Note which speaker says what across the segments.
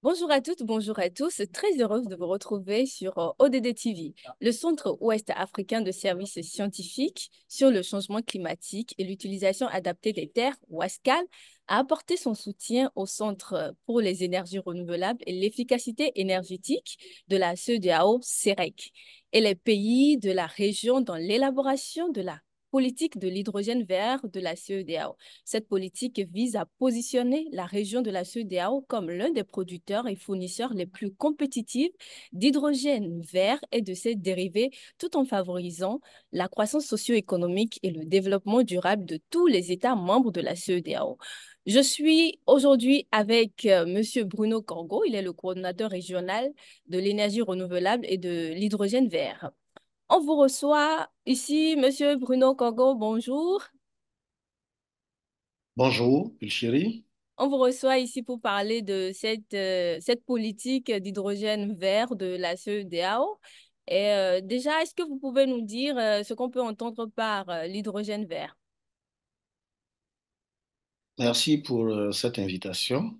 Speaker 1: Bonjour à toutes, bonjour à tous. Très heureuse de vous retrouver sur ODD TV, le Centre ouest africain de services scientifiques sur le changement climatique et l'utilisation adaptée des terres, WASCAL, a apporté son soutien au Centre pour les énergies renouvelables et l'efficacité énergétique de la CEDEAO, CEREC, et les pays de la région dans l'élaboration de la politique de l'hydrogène vert de la CEDEAO. Cette politique vise à positionner la région de la CEDEAO comme l'un des producteurs et fournisseurs les plus compétitifs d'hydrogène vert et de ses dérivés, tout en favorisant la croissance socio-économique et le développement durable de tous les États membres de la CEDEAO. Je suis aujourd'hui avec Monsieur Bruno Corgo, il est le coordonnateur régional de l'énergie renouvelable et de l'hydrogène vert. On vous reçoit ici, Monsieur Bruno Corgo, bonjour.
Speaker 2: Bonjour, Chéri.
Speaker 1: On vous reçoit ici pour parler de cette politique d'hydrogène vert de la CEDEAO. Et déjà, est-ce que vous pouvez nous dire ce qu'on peut entendre par l'hydrogène vert?
Speaker 2: Merci pour cette invitation.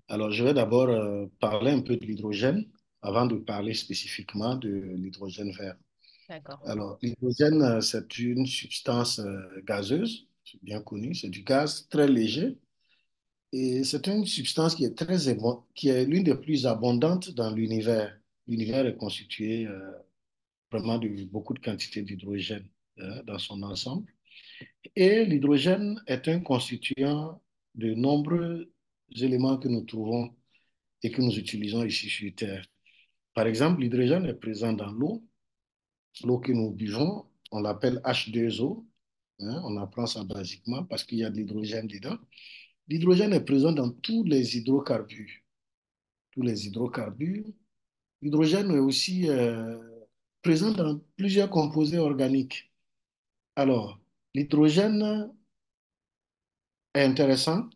Speaker 2: Alors, je vais d'abord parler un peu de l'hydrogène avant de parler spécifiquement de l'hydrogène vert.
Speaker 1: D'accord.
Speaker 2: Alors, l'hydrogène, c'est une substance gazeuse, c'est bien connu, c'est du gaz très léger et c'est une substance qui est qui est l'une des plus abondantes dans l'univers. L'univers est constitué vraiment de beaucoup de quantités d'hydrogène dans son ensemble. Et l'hydrogène est un constituant de nombreux éléments que nous trouvons et que nous utilisons ici sur Terre. Par exemple, l'hydrogène est présent dans l'eau. L'eau que nous buvons, on l'appelle H2O. Hein, on apprend ça basiquement parce qu'il y a de l'hydrogène dedans. L'hydrogène est présent dans tous les hydrocarbures. Tous les hydrocarbures. L'hydrogène est aussi présent dans plusieurs composés organiques. Alors, l'hydrogène est intéressant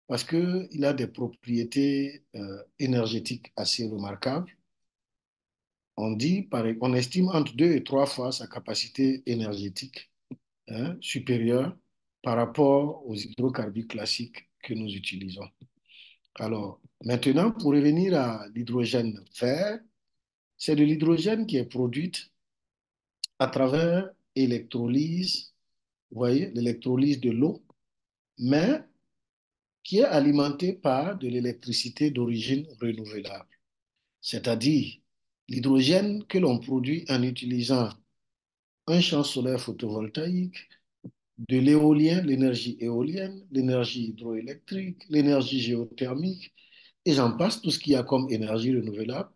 Speaker 2: parce qu'il a des propriétés énergétiques assez remarquables. On estime entre deux et trois fois sa capacité énergétique supérieure par rapport aux hydrocarbures classiques que nous utilisons. Alors, maintenant, pour revenir à l'hydrogène vert, c'est de l'hydrogène qui est produite à travers électrolyse, vous voyez, l'électrolyse de l'eau, mais qui est alimentée par de l'électricité d'origine renouvelable. C'est-à-dire l'hydrogène que l'on produit en utilisant un champ solaire photovoltaïque, de l'éolien, l'énergie éolienne, l'énergie hydroélectrique, l'énergie géothermique, et j'en passe, tout ce qu'il y a comme énergie renouvelable.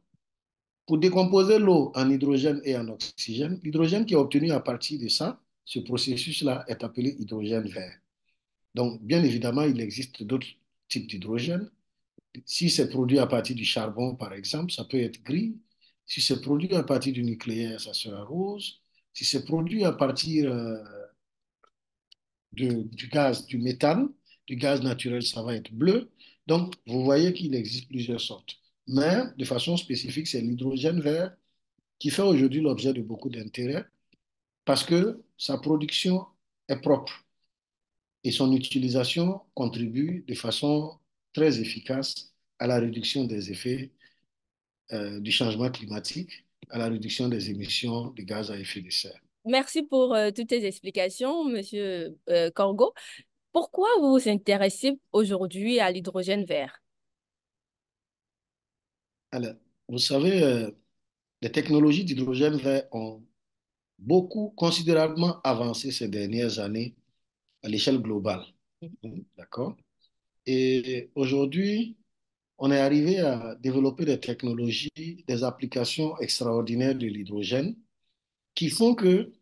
Speaker 2: Pour décomposer l'eau en hydrogène et en oxygène, l'hydrogène qui est obtenu à partir de ça, ce processus-là est appelé hydrogène vert. Donc, bien évidemment, il existe d'autres types d'hydrogène. Si c'est produit à partir du charbon, par exemple, ça peut être gris. Si c'est produit à partir du nucléaire, ça sera rose. Si c'est produit à partir du gaz, du méthane, du gaz naturel, ça va être bleu. Donc, vous voyez qu'il existe plusieurs sortes. Mais de façon spécifique, c'est l'hydrogène vert qui fait aujourd'hui l'objet de beaucoup d'intérêt parce que sa production est propre et son utilisation contribue de façon très efficace à la réduction des effets du changement climatique, à la réduction des émissions de gaz à effet de serre.
Speaker 1: Merci pour toutes tes explications, Monsieur Corgo. Pourquoi vous vous intéressez aujourd'hui à l'hydrogène vert?
Speaker 2: Alors, vous savez, les technologies d'hydrogène vert ont beaucoup, considérablement avancé ces dernières années à l'échelle globale. D'accord? Et aujourd'hui, on est arrivé à développer des technologies, des applications extraordinaires de l'hydrogène qui font que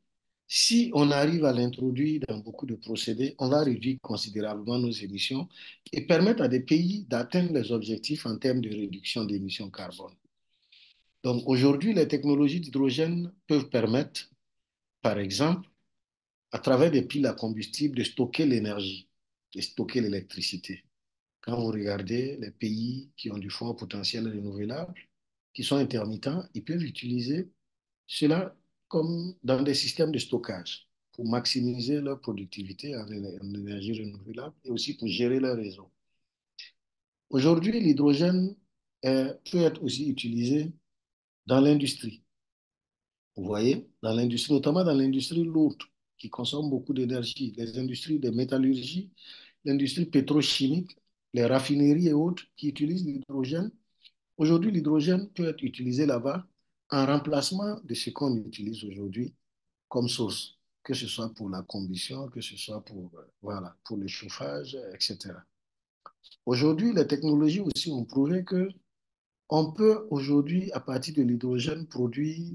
Speaker 2: si on arrive à l'introduire dans beaucoup de procédés, on va réduire considérablement nos émissions et permettre à des pays d'atteindre les objectifs en termes de réduction d'émissions carbone. Donc aujourd'hui, les technologies d'hydrogène peuvent permettre, par exemple, à travers des piles à combustible, de stocker l'énergie, de stocker l'électricité. Quand vous regardez les pays qui ont du fort potentiel renouvelable, qui sont intermittents, ils peuvent utiliser cela comme dans des systèmes de stockage pour maximiser leur productivité en énergie renouvelable et aussi pour gérer leur réseau. Aujourd'hui, l'hydrogène peut être aussi utilisé dans l'industrie. Vous voyez, dans l'industrie, notamment dans l'industrie lourde, qui consomme beaucoup d'énergie, les industries de métallurgie, l'industrie pétrochimique, les raffineries et autres qui utilisent l'hydrogène. Aujourd'hui, l'hydrogène peut être utilisé là-bas en remplacement de ce qu'on utilise aujourd'hui comme source, que ce soit pour la combustion, que ce soit pour, voilà, pour le chauffage, etc. Aujourd'hui, les technologies aussi ont prouvé que on peut aujourd'hui, à partir de l'hydrogène, produire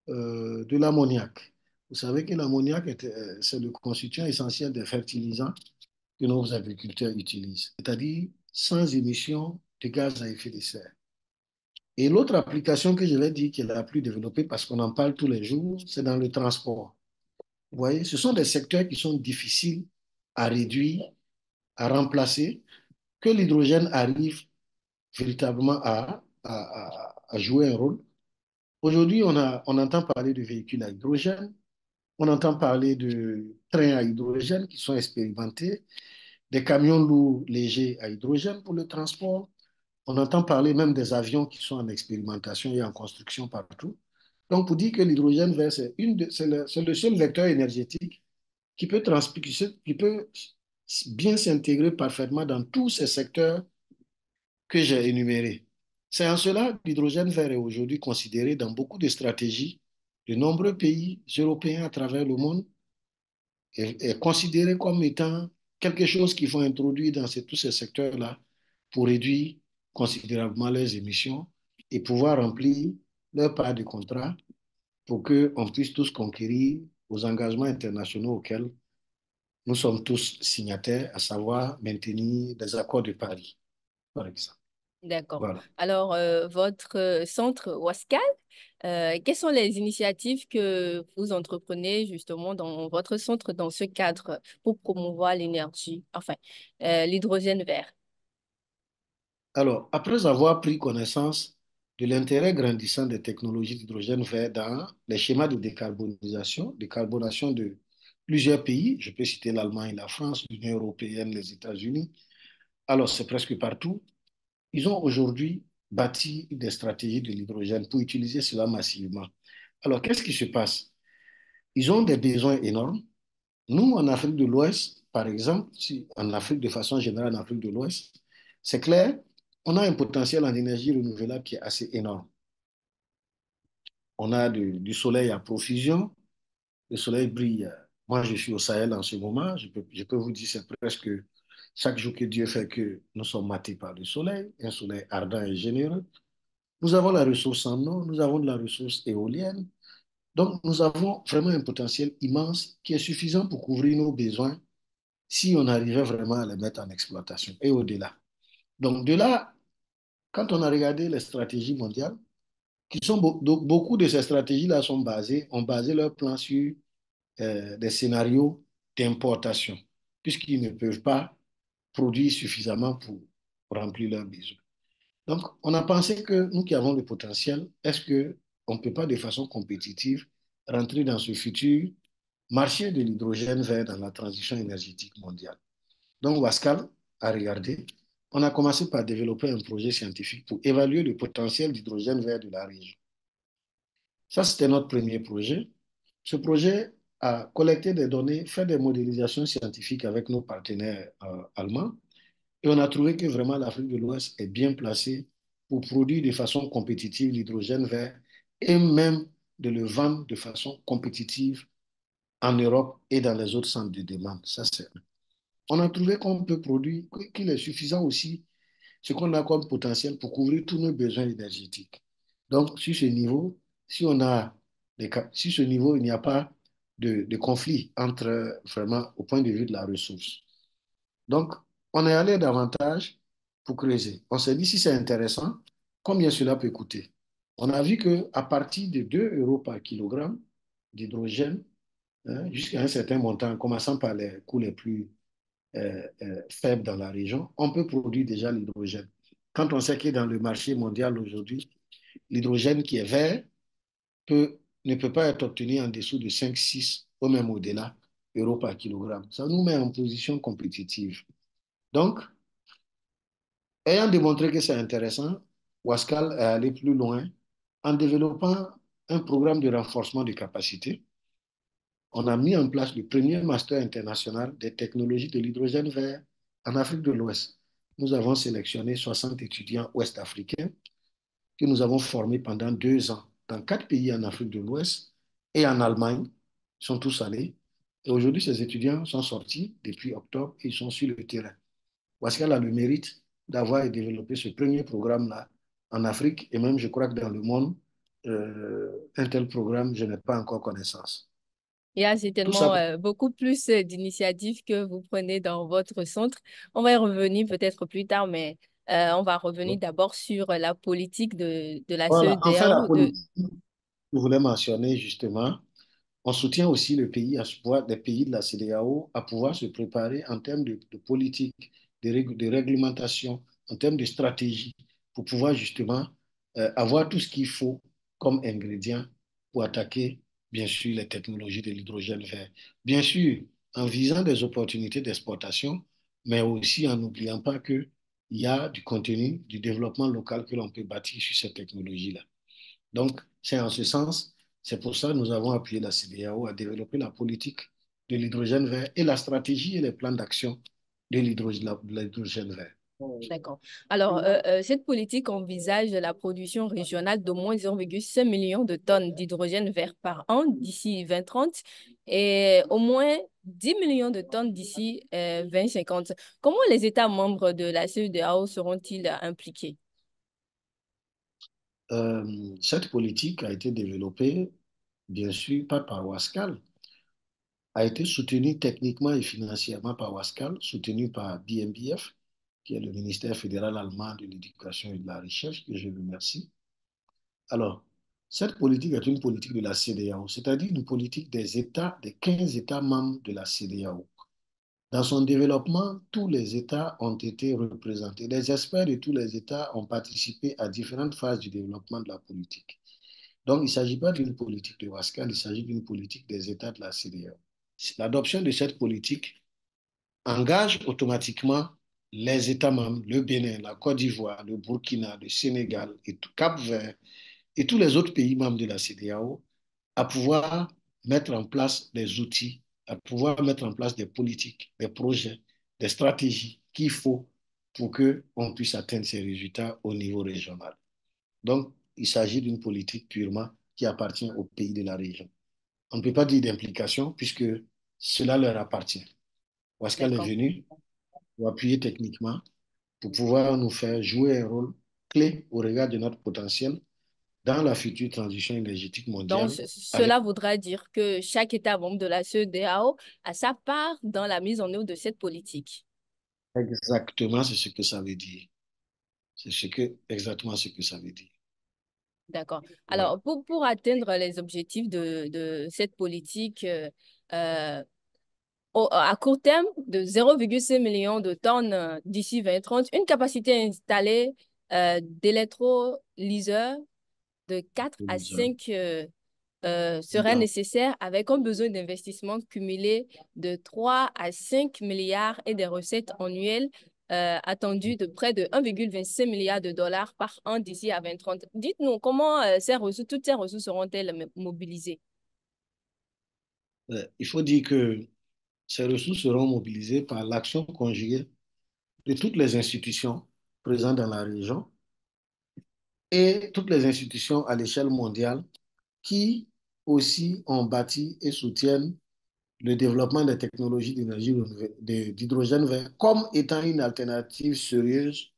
Speaker 2: de l'ammoniac. Vous savez que l'ammoniac, c'est le constituant essentiel des fertilisants que nos agriculteurs utilisent, c'est-à-dire sans émission de gaz à effet de serre. Et l'autre application que je vais dire qui est la plus développée parce qu'on en parle tous les jours, c'est dans le transport. Vous voyez, ce sont des secteurs qui sont difficiles à réduire, à remplacer, que l'hydrogène arrive véritablement à jouer un rôle. Aujourd'hui, on entend parler de véhicules à hydrogène, on entend parler de trains à hydrogène qui sont expérimentés, des camions lourds légers à hydrogène pour le transport. On entend parler même des avions qui sont en expérimentation et en construction partout. Donc, pour dire que l'hydrogène vert, c'est le seul vecteur énergétique qui peut bien s'intégrer parfaitement dans tous ces secteurs que j'ai énumérés. C'est en cela que l'hydrogène vert est aujourd'hui considéré dans beaucoup de stratégies de nombreux pays européens à travers le monde est considéré comme étant quelque chose qu'il faut introduire dans tous ces secteurs-là pour réduire considérablement leurs émissions et pouvoir remplir leur part de contrat pour qu'on puisse tous conquérir aux engagements internationaux auxquels nous sommes tous signataires, à savoir maintenir les accords de Paris, par exemple.
Speaker 1: D'accord.
Speaker 2: Voilà.
Speaker 1: Alors, votre centre Wascal, quelles sont les initiatives que vous entreprenez justement dans votre centre dans ce cadre pour promouvoir l'énergie, enfin, l'hydrogène vert?
Speaker 2: Alors, après avoir pris connaissance de l'intérêt grandissant des technologies d'hydrogène vert dans les schémas de décarbonation de plusieurs pays, je peux citer l'Allemagne, la France, l'Union européenne, les États-Unis, alors c'est presque partout, ils ont aujourd'hui bâti des stratégies de l'hydrogène pour utiliser cela massivement. Alors, qu'est-ce qui se passe? Ils ont des besoins énormes. Nous, en Afrique de l'Ouest, par exemple, si, en Afrique de façon générale, en Afrique de l'Ouest, c'est clair, on a un potentiel en énergie renouvelable qui est assez énorme. On a du soleil à profusion, le soleil brille. Moi, je suis au Sahel en ce moment, je peux vous dire, c'est presque chaque jour que Dieu fait que nous sommes matés par le soleil, un soleil ardent et généreux. Nous avons la ressource en eau, nous avons de la ressource éolienne. Donc, nous avons vraiment un potentiel immense qui est suffisant pour couvrir nos besoins si on arrivait vraiment à les mettre en exploitation et au-delà. Donc, de là, quand on a regardé les stratégies mondiales, donc, beaucoup de ces stratégies-là ont basé leur plan sur des scénarios d'importation, puisqu'ils ne peuvent pas produire suffisamment pour remplir leurs besoins. Donc, on a pensé que nous qui avons le potentiel, est-ce qu'on ne peut pas de façon compétitive rentrer dans ce futur marché de l'hydrogène vert dans la transition énergétique mondiale? Donc, Wascal a regardé. On a commencé par développer un projet scientifique pour évaluer le potentiel d'hydrogène vert de la région. Ça, c'était notre premier projet. Ce projet a collecté des données, fait des modélisations scientifiques avec nos partenaires allemands. Et on a trouvé que vraiment l'Afrique de l'Ouest est bien placée pour produire de façon compétitive l'hydrogène vert et même de le vendre de façon compétitive en Europe et dans les autres centres de demande. Ça, c'est... On a trouvé qu'on peut produire, qu'il est suffisant aussi ce qu'on a comme potentiel pour couvrir tous nos besoins énergétiques. Donc, sur ce niveau, si on a sur ce niveau, il n'y a pas de conflit entre vraiment au point de vue de la ressource. Donc, on est allé davantage pour creuser. On s'est dit si c'est intéressant, combien cela peut coûter? On a vu qu'à partir de 2 euros par kilogramme d'hydrogène, hein, jusqu'à un certain montant, en commençant par les coûts les plus faible dans la région, on peut produire déjà l'hydrogène. Quand on sait que dans le marché mondial aujourd'hui, l'hydrogène qui est vert ne peut pas être obtenu en dessous de 5, 6 ou même au-delà euros par kilogramme. Ça nous met en position compétitive. Donc, Ayant démontré que c'est intéressant, Wascal est allé plus loin en développant un programme de renforcement de capacités. On a mis en place le premier master international des technologies de l'hydrogène vert en Afrique de l'Ouest. Nous avons sélectionné 60 étudiants ouest-africains que nous avons formés pendant 2 ans dans 4 pays en Afrique de l'Ouest et en Allemagne. Ils sont tous allés. Et aujourd'hui, ces étudiants sont sortis depuis octobre et ils sont sur le terrain. Wascal a le mérite d'avoir développé ce premier programme-là en Afrique et même, je crois que dans le monde, un tel programme, je n'ai pas encore connaissance.
Speaker 1: Il y a
Speaker 2: Tout ça,
Speaker 1: certainement beaucoup plus d'initiatives que vous prenez dans votre centre. On va y revenir peut-être plus tard, mais on va revenir d'abord sur la politique de la
Speaker 2: voilà. Enfin, la
Speaker 1: CEDEAO.
Speaker 2: politique, je voulais mentionner justement, on soutient aussi le pays à pouvoir, des pays de la CEDEAO à pouvoir se préparer en termes de politique, de réglementation, en termes de stratégie, pour pouvoir justement avoir tout ce qu'il faut comme ingrédient pour attaquer, bien sûr, les technologies de l'hydrogène vert. Bien sûr, en visant des opportunités d'exportation, mais aussi en n'oubliant pas qu'il y a du contenu, du développement local que l'on peut bâtir sur ces technologies-là. Donc, c'est en ce sens, c'est pour ça que nous avons appuyé la CEDEAO à développer la politique de l'hydrogène vert et la stratégie et les plans d'action de l'hydrogène vert.
Speaker 1: D'accord. Alors, cette politique envisage la production régionale d'au moins 0,5 million de tonnes d'hydrogène vert par an d'ici 2030 et au moins 10 millions de tonnes d'ici 2050. Comment les États membres de la CEDEAO seront-ils impliqués?
Speaker 2: Cette politique a été développée, bien sûr, pas par Wascal, a été soutenue techniquement et financièrement par Wascal, soutenue par BMBF, qui est le ministère fédéral allemand de l'éducation et de la recherche, que je remercie. Alors, cette politique est une politique de la CEDEAO, c'est-à-dire une politique des États, des 15 États membres de la CEDEAO. Dans son développement, tous les États ont été représentés. Les experts de tous les États ont participé à différentes phases du développement de la politique. Donc, il ne s'agit pas d'une politique de Wascal, il s'agit d'une politique des États de la CEDEAO. L'adoption de cette politique engage automatiquement les États membres, le Bénin, la Côte d'Ivoire, le Burkina, le Sénégal et tout Cap-Vert et tous les autres pays membres de la CEDEAO à pouvoir mettre en place des outils, à pouvoir mettre en place des politiques, des projets, des stratégies qu'il faut pour qu'on puisse atteindre ces résultats au niveau régional. Donc, il s'agit d'une politique purement qui appartient aux pays de la région. On ne peut pas dire d'implication puisque cela leur appartient. Wascal est
Speaker 1: D'accord.
Speaker 2: venu pour appuyer techniquement, pour pouvoir nous faire jouer un rôle clé au regard de notre potentiel dans la future transition énergétique
Speaker 1: Donc,
Speaker 2: mondiale avec
Speaker 1: cela voudra dire que chaque État membre de la CEDEAO a sa part dans la mise en œuvre de cette politique.
Speaker 2: exactement c'est ce que ça veut dire. Exactement ce que ça veut dire.
Speaker 1: D'accord.
Speaker 2: Voilà.
Speaker 1: Alors, pour atteindre les objectifs de cette politique, euh, à court terme, de 0,5 million de tonnes d'ici 2030, une capacité installée d'électrolyseurs de 4 à 5 serait nécessaire avec un besoin d'investissement cumulé de 3 à 5 milliards et des recettes annuelles attendues de près de 1,25 milliard de dollars par an d'ici à 2030. Dites-nous comment toutes ces ressources seront-elles mobilisées?
Speaker 2: Il faut dire que ces ressources seront mobilisées par l'action conjuguée de toutes les institutions présentes dans la région et toutes les institutions à l'échelle mondiale qui aussi ont bâti et soutiennent le développement des technologies d'hydrogène vert comme étant une alternative sérieuse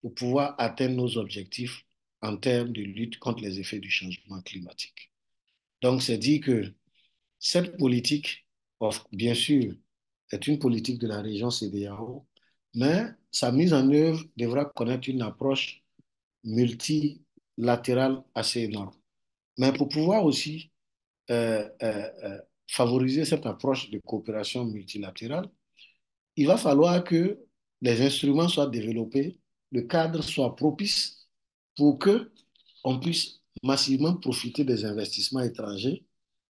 Speaker 2: pour pouvoir atteindre nos objectifs en termes de lutte contre les effets du changement climatique. Donc, c'est dit que cette politique, bien sûr, est une politique de la région CEDEAO, mais sa mise en œuvre devra connaître une approche multilatérale assez énorme. Mais pour pouvoir aussi favoriser cette approche de coopération multilatérale, il va falloir que les instruments soient développés, le cadre soit propice pour que on puisse massivement profiter des investissements étrangers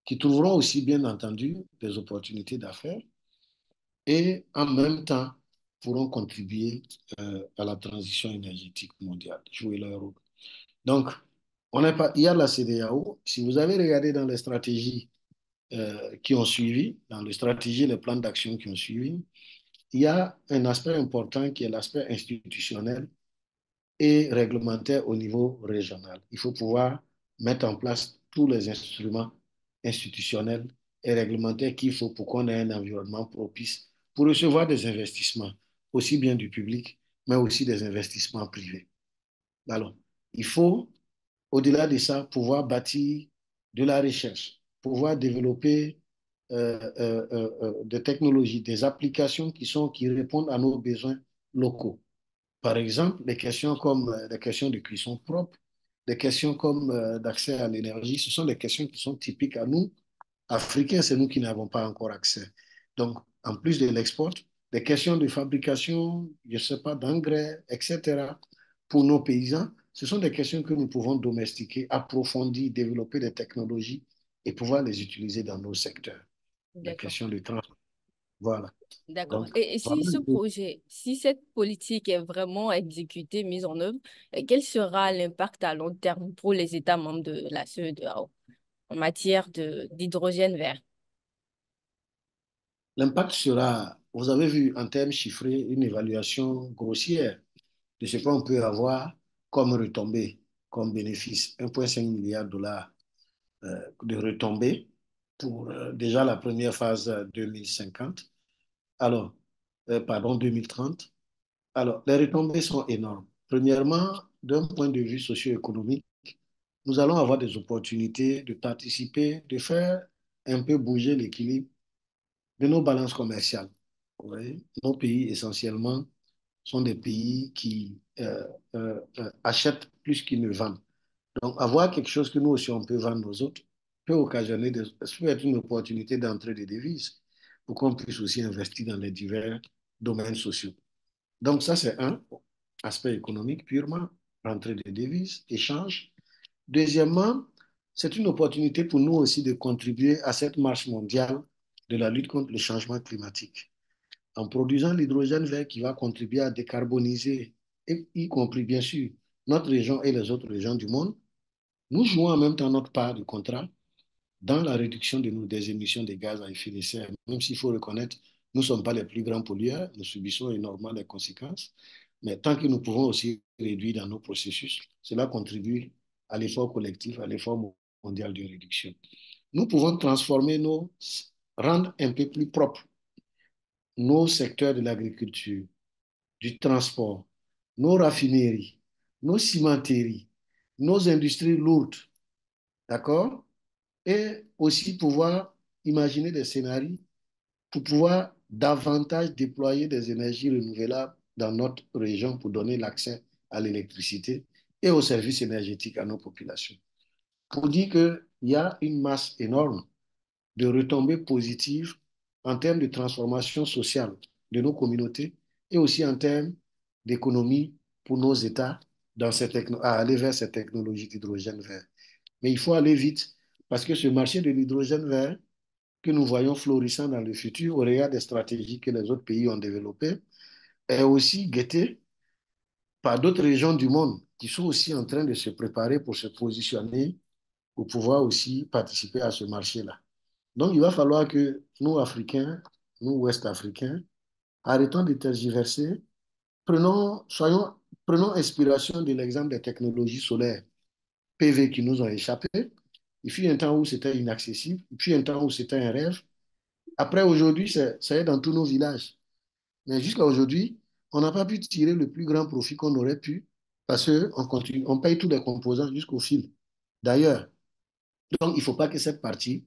Speaker 2: qui trouveront aussi, bien entendu, des opportunités d'affaires et en même temps pourront contribuer à la transition énergétique mondiale, jouer leur rôle. Donc, on n'est pas, il y a la CEDEAO. Si vous avez regardé dans les stratégies qui ont suivi, dans les stratégies, les plans d'action qui ont suivi, il y a un aspect important qui est l'aspect institutionnel et réglementaire au niveau régional. Il faut pouvoir mettre en place tous les instruments institutionnels et réglementaires qu'il faut pour qu'on ait un environnement propice pour recevoir des investissements, aussi bien du public, mais aussi des investissements privés. Alors, il faut, au-delà de ça, pouvoir bâtir de la recherche, pouvoir développer des technologies, des applications qui répondent à nos besoins locaux. Par exemple, des questions comme des questions de cuisson propre, des questions comme d'accès à l'énergie, ce sont des questions qui sont typiques à nous, Africains, c'est nous qui n'avons pas encore accès. Donc, en plus de l'export, des questions de fabrication, je ne sais pas, d'engrais, etc., pour nos paysans, ce sont des questions que nous pouvons domestiquer, approfondir, développer des technologies et pouvoir les utiliser dans nos secteurs. Les
Speaker 1: D'accord.
Speaker 2: questions de transport, voilà.
Speaker 1: D'accord.
Speaker 2: Donc,
Speaker 1: Et si
Speaker 2: voilà.
Speaker 1: ce projet, si cette politique est vraiment exécutée, mise en œuvre, quel sera l'impact à long terme pour les États membres de la CEDEAO en matière d'hydrogène vert?
Speaker 2: L'impact sera, vous avez vu en termes chiffrés, une évaluation grossière de ce qu'on peut avoir comme retombée, comme bénéfice, 1,5 milliard de dollars de retombées pour déjà la première phase 2050, alors, pardon, 2030. Alors, les retombées sont énormes. Premièrement, d'un point de vue socio-économique, nous allons avoir des opportunités de participer, de faire un peu bouger l'équilibre de nos balances commerciales. Vous voyez, nos pays essentiellement sont des pays qui achètent plus qu'ils ne vendent. Donc, avoir quelque chose que nous aussi on peut vendre aux autres peut occasionner, peut être une opportunité d'entrée de devises pour qu'on puisse aussi investir dans les divers domaines sociaux. Donc, ça, c'est un aspect économique purement, rentrée de devises, échange. Deuxièmement, c'est une opportunité pour nous aussi de contribuer à cette marche mondiale de la lutte contre le changement climatique en produisant l'hydrogène vert qui va contribuer à décarboniser, et y compris bien sûr notre région et les autres régions du monde. Nous jouons en même temps notre part du contrat dans la réduction des émissions de gaz à effet de serre. Même s'il faut reconnaître, nous ne sommes pas les plus grands pollueurs, nous subissons énormément les conséquences, mais tant que nous pouvons aussi réduire dans nos processus, cela contribue à l'effort collectif, à l'effort mondial de réduction. Nous pouvons transformer rendre un peu plus propres nos secteurs de l'agriculture, du transport, nos raffineries, nos cimenteries, nos industries lourdes, d'accord? Et aussi pouvoir imaginer des scénarios pour pouvoir davantage déployer des énergies renouvelables dans notre région pour donner l'accès à l'électricité et aux services énergétiques à nos populations. Pour dire qu'il y a une masse énorme de retombées positives en termes de transformation sociale de nos communautés et aussi en termes d'économie pour nos États à aller vers cette technologie d'hydrogène vert. Mais il faut aller vite parce que ce marché de l'hydrogène vert que nous voyons florissant dans le futur au regard des stratégies que les autres pays ont développées est aussi guetté par d'autres régions du monde qui sont aussi en train de se préparer pour se positionner, pour pouvoir aussi participer à ce marché-là. Donc, il va falloir que nous, Africains, nous, Ouest-Africains, arrêtons de tergiverser, prenons inspiration de l'exemple des technologies solaires PV qui nous ont échappé. Il fut un temps où c'était inaccessible, puis un temps où c'était un rêve. Après, aujourd'hui, ça est dans tous nos villages. Mais jusqu'à aujourd'hui, on n'a pas pu tirer le plus grand profit qu'on aurait pu parce qu'on continue, on paye tous les composants jusqu'au fil. D'ailleurs, donc il ne faut pas que cette partie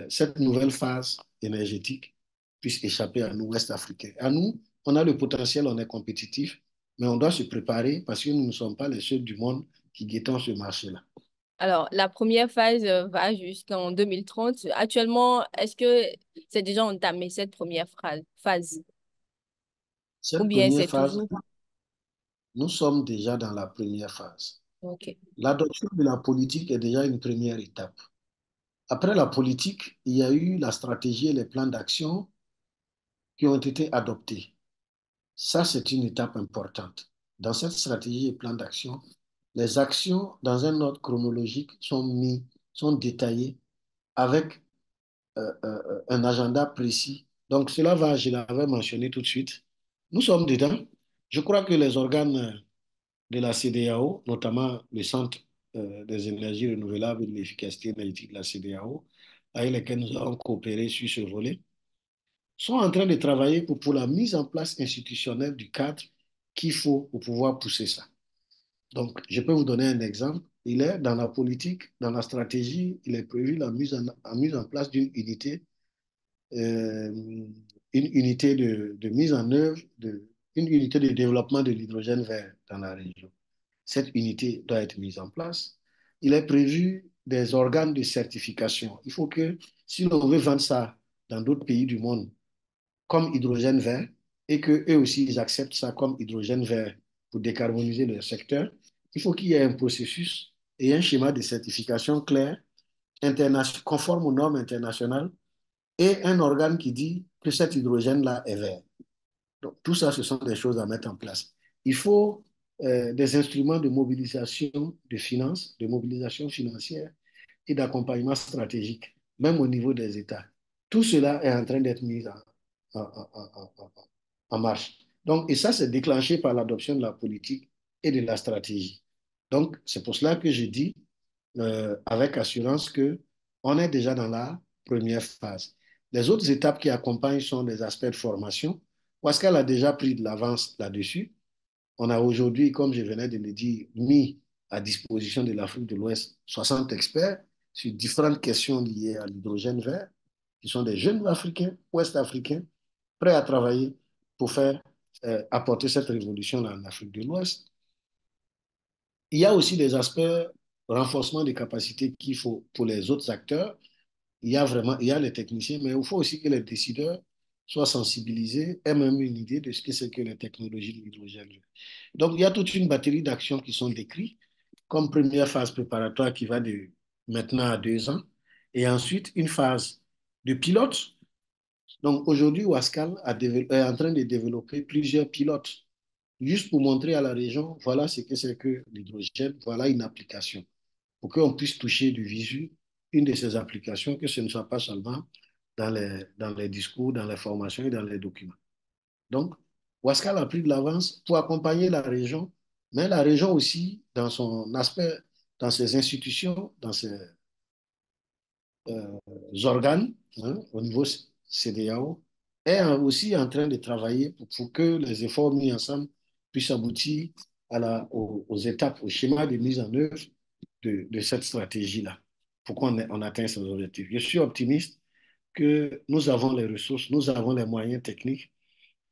Speaker 2: cette nouvelle phase énergétique puisse échapper à nous, Ouest-Africains. À nous, on a le potentiel, on est compétitif, mais on doit se préparer parce que nous ne sommes pas les seuls du monde qui guettons ce marché-là.
Speaker 1: Alors, la première phase va jusqu'en 2030. Actuellement, est-ce que c'est déjà entamé cette première phase ou
Speaker 2: Cette
Speaker 1: bien
Speaker 2: première
Speaker 1: c'est
Speaker 2: phase,
Speaker 1: toujours...
Speaker 2: nous sommes déjà dans la première phase.
Speaker 1: OK.
Speaker 2: L'adoption de la politique est déjà une première étape. Après la politique, il y a eu la stratégie et les plans d'action qui ont été adoptés. Ça, c'est une étape importante. Dans cette stratégie et plan d'action, les actions dans un ordre chronologique sont détaillées avec un agenda précis. Donc, cela va, je l'avais mentionné tout de suite. Nous sommes dedans. Je crois que les organes de la CEDEAO, notamment le Centre des énergies renouvelables et de l'efficacité énergétique de la CEDEAO, avec lesquels nous avons coopéré sur ce volet, sont en train de travailler pour la mise en place institutionnelle du cadre qu'il faut pour pouvoir pousser ça. Donc, je peux vous donner un exemple. Il est dans la politique, dans la stratégie, il est prévu la mise en place d'une unité, euh, une unité de mise en œuvre, une unité de développement de l'hydrogène vert dans la région. Cette unité doit être mise en place. Il est prévu des organes de certification. Il faut que, si l'on veut vendre ça dans d'autres pays du monde comme hydrogène vert, et qu'eux aussi, ils acceptent ça comme hydrogène vert pour décarboniser le secteur, il faut qu'il y ait un processus et un schéma de certification clair, conforme aux normes internationales, et un organe qui dit que cet hydrogène-là est vert. Donc, tout ça, ce sont des choses à mettre en place. Il faut des instruments de mobilisation de finances, de mobilisation financière et d'accompagnement stratégique, même au niveau des États. Tout cela est en train d'être mis en, en, en, en marche. Donc, et ça, c'est déclenché par l'adoption de la politique et de la stratégie. Donc, c'est pour cela que je dis avec assurance que on est déjà dans la première phase. Les autres étapes qui accompagnent sont les aspects de formation. Pascal a déjà pris de l'avance là-dessus. On a aujourd'hui, comme je venais de le dire, mis à disposition de l'Afrique de l'Ouest 60 experts sur différentes questions liées à l'hydrogène vert, qui sont des jeunes Africains, Ouest-Africains, prêts à travailler pour faire apporter cette révolution en Afrique de l'Ouest. Il y a aussi des aspects renforcement des capacités qu'il faut pour les autres acteurs. Il y a les techniciens, mais il faut aussi que les décideurs soient sensibilisés, aient même une idée de ce que c'est que les technologies de l'hydrogène. Donc, il y a toute une batterie d'actions qui sont décrites comme première phase préparatoire qui va de maintenant à 2 ans, et ensuite une phase de pilote. Donc, aujourd'hui, Wascal est en train de développer plusieurs pilotes, juste pour montrer à la région, voilà ce que c'est que l'hydrogène, voilà une application pour qu'on puisse toucher du visu une de ces applications, que ce ne soit pas seulement dans les discours, dans les formations et dans les documents. Donc, Wascal a pris de l'avance pour accompagner la région, mais la région aussi, dans son aspect, dans ses institutions, dans ses organes, hein, au niveau CEDEAO, est aussi en train de travailler pour que les efforts mis ensemble puissent aboutir aux étapes, au schéma de mise en œuvre de cette stratégie-là, pour qu'on atteigne ces objectifs. Je suis optimiste que nous avons les ressources, nous avons les moyens techniques.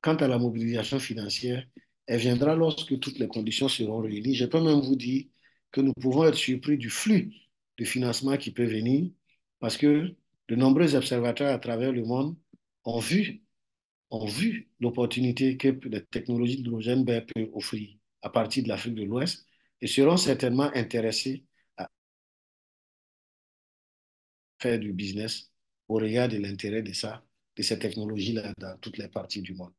Speaker 2: Quant à la mobilisation financière, elle viendra lorsque toutes les conditions seront réunies. Je peux même vous dire que nous pouvons être surpris du flux de financement qui peut venir parce que de nombreux observateurs à travers le monde ont vu, ont vu l'opportunité que les technologies d'hydrogène peuvent offrir à partir de l'Afrique de l'Ouest et seront certainement intéressés à faire du business au regard de l'intérêt de ça, de ces technologies-là dans toutes les parties du monde.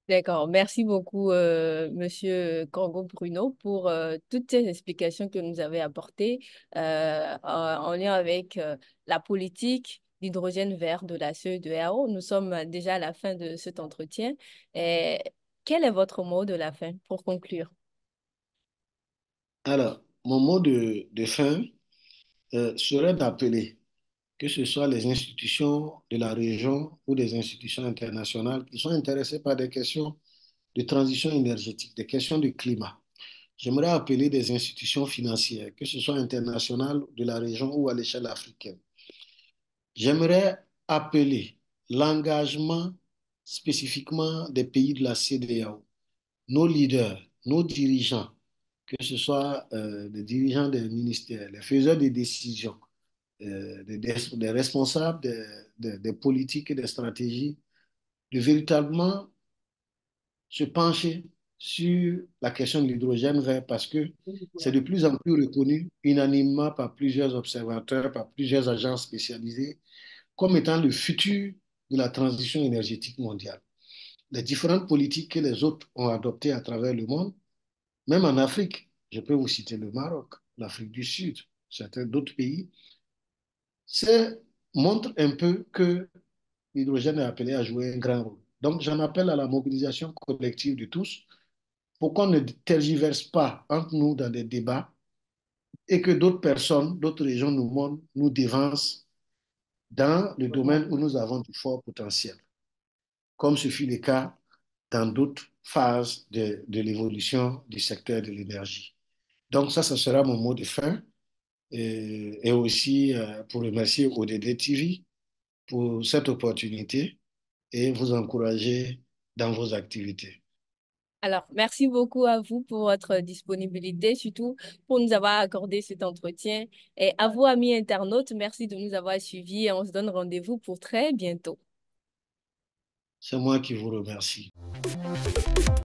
Speaker 1: D'accord. Merci beaucoup, Monsieur Congo Bruno, pour toutes ces explications que nous avez apportées en lien avec la politique d'hydrogène vert de la CEDEAO. Nous sommes déjà à la fin de cet entretien. Et quel est votre mot de la fin pour conclure?
Speaker 2: Alors, mon mot de fin serait d'appeler, que ce soit les institutions de la région ou des institutions internationales qui sont intéressées par des questions de transition énergétique, des questions de climat. J'aimerais appeler des institutions financières, que ce soit internationales, de la région ou à l'échelle africaine. J'aimerais appeler l'engagement spécifiquement des pays de la CEDEAO, nos leaders, nos dirigeants, que ce soit les dirigeants des ministères, les faiseurs des décisions, des responsables des politiques et des stratégies, de véritablement se pencher sur la question de l'hydrogène vert parce que c'est de plus en plus reconnu unanimement par plusieurs observateurs, par plusieurs agences spécialisées, comme étant le futur de la transition énergétique mondiale. les différentes politiques que les autres ont adoptées à travers le monde, même en Afrique. Je peux vous citer le Maroc, l'Afrique du Sud, certains d'autres pays. Ça montre un peu que l'hydrogène est appelé à jouer un grand rôle. Donc, j'en appelle à la mobilisation collective de tous pour qu'on ne tergiverse pas entre nous dans des débats et que d'autres personnes, d'autres régions nous montrent, nous dévancent dans le domaine où nous avons du fort potentiel, comme ce fut le cas dans d'autres phases de l'évolution du secteur de l'énergie. Donc ça sera mon mot de fin. Et aussi pour remercier ODD TV pour cette opportunité et vous encourager dans vos activités.
Speaker 1: Alors, merci beaucoup à vous pour votre disponibilité, surtout pour nous avoir accordé cet entretien. Et à vous, amis internautes, merci de nous avoir suivis et on se donne rendez-vous pour très bientôt.
Speaker 2: C'est moi qui vous remercie.